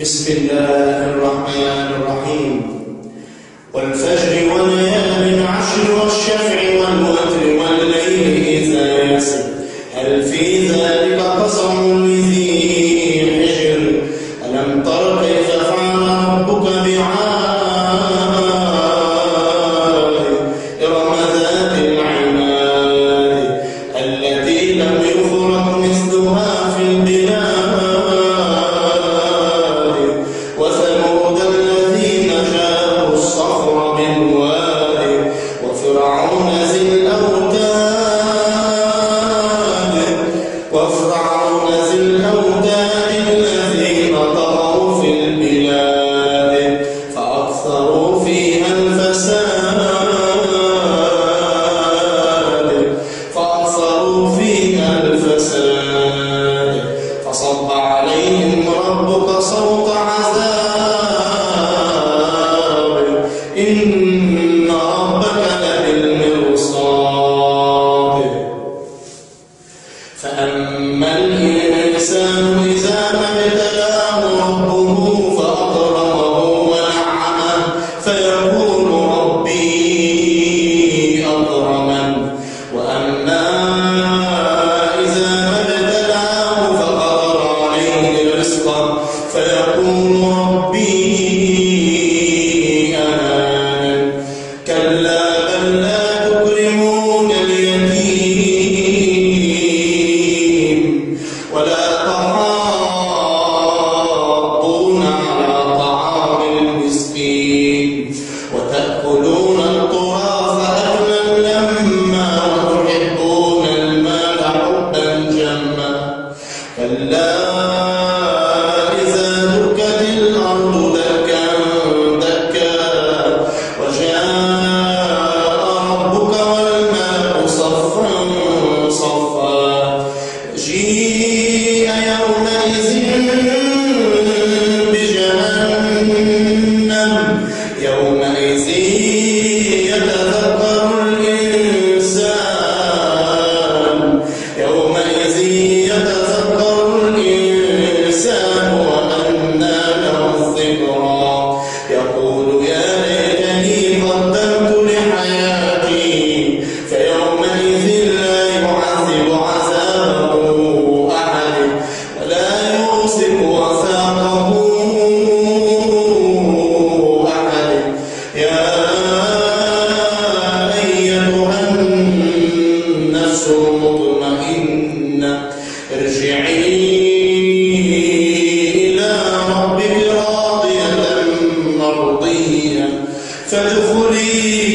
بسم الله الرحمن الرحيم. والفجر وليال عشر والشفع والوتر والليل إذا يسر هل في ذلك قسم لذي حجر ألم تر كيف فعل ربك بعاد إرم ذات العماد التي لم يخلق مثلها في البلاد وثمود الذين جابوا الصخر بالواد وفرعون ذي الأوتاد الذين طغوا في البلاد فأكثروا فيها الفساد فصب عليهم ربك صوت عذاب إن ربك لبالمرصاد فأما الإنسان إذا ما ابتلاه ربه فأكرمه ونعمه فيقول ربي أكرمن وأما إذا ما ابتلاه فقدر عليه رزقه فيقول ربي أهانن كلا بل لا تكرمون اليتيم ولا تحاضون على طعام المسكين وتأكلون التراث أكلا لما وتحبون المال حبا جما كلا إذا دكت الأرض دكا دكا وجاء ربك والملك صفا صفا جيء يومئذ بجهنم يومئذ يتذكر الإنسان وأنى له الذكرى يقول يا ليتني قدمت لحياتي فيومئذ لا يعذب عذابه أحد ولا يوثق وثاقه أحد يا أيتها النفس المطمئنة ارجعي إلى ربك راضية مرضية فادخلي